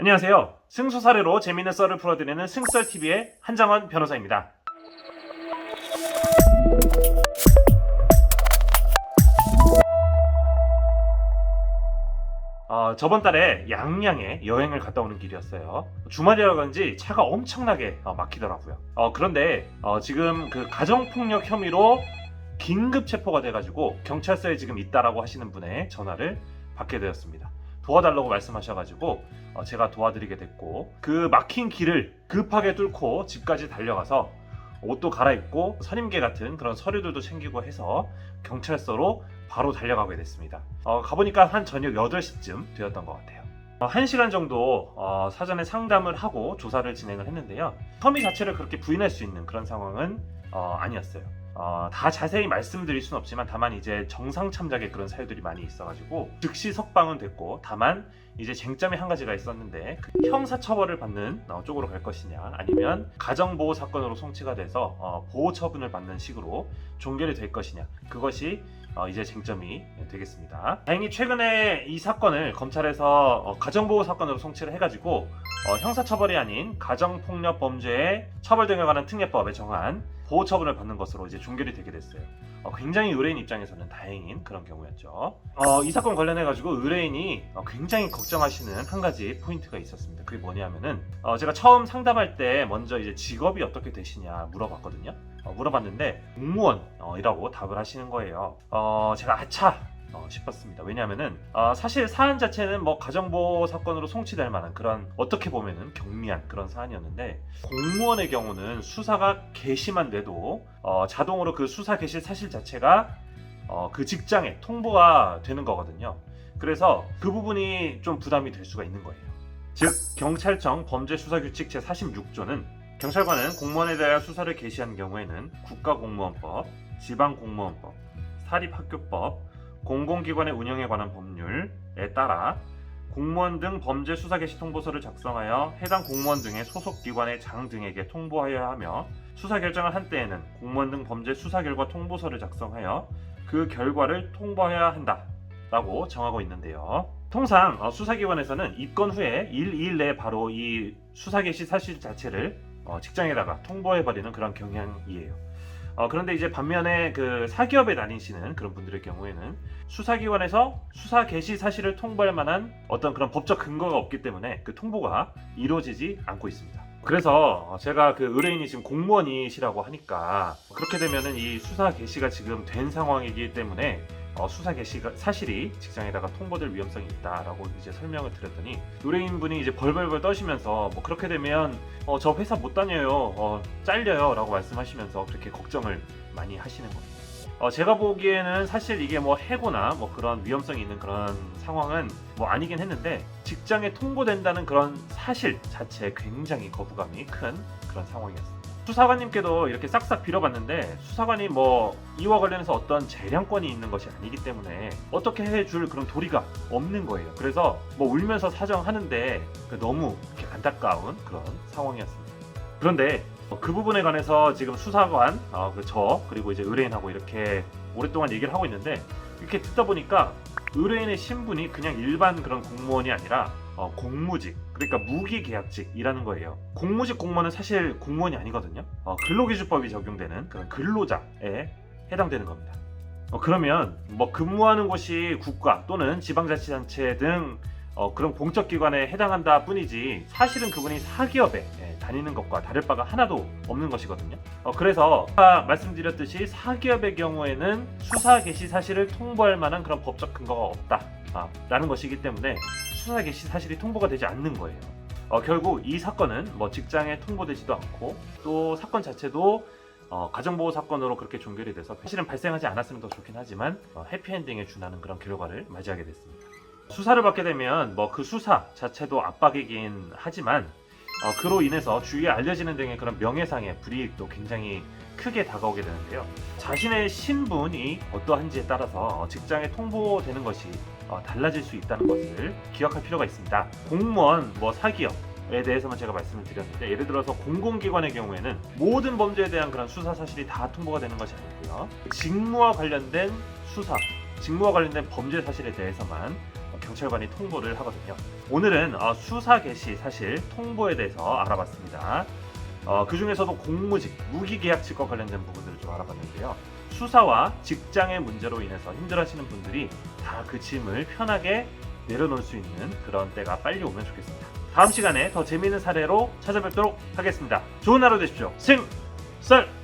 안녕하세요. 승수 사례로 재미있는 썰을 풀어드리는 승썰TV의 한장원 변호사입니다. 저번 달에 양양에 여행을 갔다 오는 길이었어요. 주말이라 그런지 차가 엄청나게 막히더라고요. 그런데 지금 그 가정폭력 혐의로 긴급 체포가 돼가지고 경찰서에 지금 있다라고 하시는 분의 전화를 받게 되었습니다. 도와달라고 말씀하셔가지고 제가 도와드리게 됐고, 그 막힌 길을 급하게 뚫고 집까지 달려가서 옷도 갈아입고 선임계 같은 그런 서류들도 챙기고 해서 경찰서로 바로 달려가게 됐습니다. 가보니까 한 저녁 8시쯤 되었던 것 같아요. 1시간 정도 사전에 상담을 하고 조사를 진행을 했는데요. 혐의 자체를 그렇게 부인할 수 있는 그런 상황은 아니었어요. 다 자세히 말씀드릴 수는 없지만, 다만 이제 정상 참작의 그런 사유들이 많이 있어가지고 즉시 석방은 됐고, 다만 이제 쟁점이 한 가지가 있었는데, 그 형사처벌을 받는 쪽으로 갈 것이냐, 아니면 가정보호 사건으로 송치가 돼서 보호 처분을 받는 식으로 종결이 될 것이냐, 그것이 이제 쟁점이 되겠습니다. 다행히 최근에 이 사건을 검찰에서 가정보호 사건으로 송치를 해가지고 형사처벌이 아닌 가정폭력범죄의 처벌 등에 관한 특례법에 정한 보호 처분을 받는 것으로 이제 종결이 되게 됐어요. 굉장히 의뢰인 입장에서는 다행인 그런 경우였죠. 이 사건 관련해가지고 의뢰인이 굉장히 걱정하시는 한 가지 포인트가 있었습니다. 그게 뭐냐면은 제가 처음 상담할 때 먼저 이제 직업이 어떻게 되시냐 물어봤거든요. 물어봤는데 공무원이라고 답을 하시는 거예요. 제가 아차 싶었습니다. 왜냐하면은 사실 사안 자체는 뭐 가정보호 사건으로 송치될 만한 그런, 어떻게 보면은 경미한 그런 사안이었는데, 공무원의 경우는 수사가 개시만 돼도 자동으로 그 수사 개시 사실 자체가 그 직장에 통보가 되는 거거든요. 그래서 그 부분이 좀 부담이 될 수가 있는 거예요. 즉, 경찰청 범죄수사규칙 제46조는 경찰관은 공무원에 대한 수사를 개시한 경우에는 국가공무원법, 지방공무원법, 사립학교법, 공공기관의 운영에 관한 법률에 따라 공무원 등 범죄 수사 개시 통보서를 작성하여 해당 공무원 등의 소속기관의 장 등에게 통보하여야 하며, 수사 결정을 한 때에는 공무원 등 범죄 수사 결과 통보서를 작성하여 그 결과를 통보해야 한다라고 정하고 있는데요. 통상 수사기관에서는 입건 후에 2일 내에 바로 이 수사 개시 사실 자체를 직장에다가 통보해버리는 그런 경향이에요. 그런데 이제 반면에 그 사기업에 다니시는 그런 분들의 경우에는 수사기관에서 수사 개시 사실을 통보할 만한 어떤 그런 법적 근거가 없기 때문에 그 통보가 이루어지지 않고 있습니다. 그래서 제가 그 의뢰인이 지금 공무원이시라고 하니까, 그렇게 되면은 이 수사 개시가 지금 된 상황이기 때문에 수사 개시 사실이 직장에다가 통보될 위험성이 있다라고 이제 설명을 드렸더니, 의뢰인분이 이제 벌벌벌 떠시면서 뭐 그렇게 되면 저 회사 못 다녀요, 잘려요 라고 말씀하시면서 그렇게 걱정을 많이 하시는 겁니다. 제가 보기에는 사실 이게 뭐 해고나 뭐 그런 위험성이 있는 그런 상황은 뭐 아니긴 했는데, 직장에 통보된다는 그런 사실 자체에 굉장히 거부감이 큰 그런 상황이었습니다. 수사관님께도 이렇게 싹싹 빌어봤는데, 수사관이 뭐 이와 관련해서 어떤 재량권이 있는 것이 아니기 때문에 어떻게 해줄 그런 도리가 없는 거예요. 그래서 뭐 울면서 사정하는데 너무 이렇게 안타까운 그런 상황이었습니다. 그런데 그 부분에 관해서 지금 수사관, 그리고 이제 의뢰인하고 이렇게 오랫동안 얘기를 하고 있는데, 이렇게 듣다 보니까 의뢰인의 신분이 그냥 일반 그런 공무원이 아니라 공무직, 그러니까 무기계약직이라는 거예요. 공무직 공무원은 사실 공무원이 아니거든요. 근로기준법이 적용되는 그런 근로자에 해당되는 겁니다. 그러면 뭐 근무하는 곳이 국가 또는 지방자치단체 등 그런 공적기관에 해당한다 뿐이지, 사실은 그분이 사기업에 다니는 것과 다를 바가 하나도 없는 것이거든요. 그래서 아까 말씀드렸듯이 사기업의 경우에는 수사 개시 사실을 통보할 만한 그런 법적 근거가 없다라는 것이기 때문에 수사 개시 사실이 통보가 되지 않는 거예요. 결국 이 사건은 뭐 직장에 통보되지도 않고, 또 사건 자체도 가정보호 사건으로 그렇게 종결이 돼서 사실은 발생하지 않았으면 더 좋긴 하지만 해피엔딩에 준하는 그런 결과를 맞이하게 됐습니다. 수사를 받게 되면 뭐 그 수사 자체도 압박이긴 하지만 그로 인해서 주위에 알려지는 등의 그런 명예상의 불이익도 굉장히 크게 다가오게 되는데요. 자신의 신분이 어떠한지에 따라서 직장에 통보되는 것이 달라질 수 있다는 것을 기억할 필요가 있습니다. 공무원, 뭐 사기업에 대해서만 제가 말씀을 드렸는데, 예를 들어서 공공기관의 경우에는 모든 범죄에 대한 그런 수사 사실이 다 통보가 되는 것이 아니고요. 직무와 관련된 수사, 직무와 관련된 범죄 사실에 대해서만 경찰관이 통보를 하거든요. 오늘은 수사 개시 사실 통보에 대해서 알아봤습니다. 그 중에서도 공무직, 무기계약직과 관련된 부분들을 좀 알아봤는데요. 수사와 직장의 문제로 인해서 힘들어하시는 분들이 다 그 짐을 편하게 내려놓을 수 있는 그런 때가 빨리 오면 좋겠습니다. 다음 시간에 더 재미있는 사례로 찾아뵙도록 하겠습니다. 좋은 하루 되십시오. 승! 썰!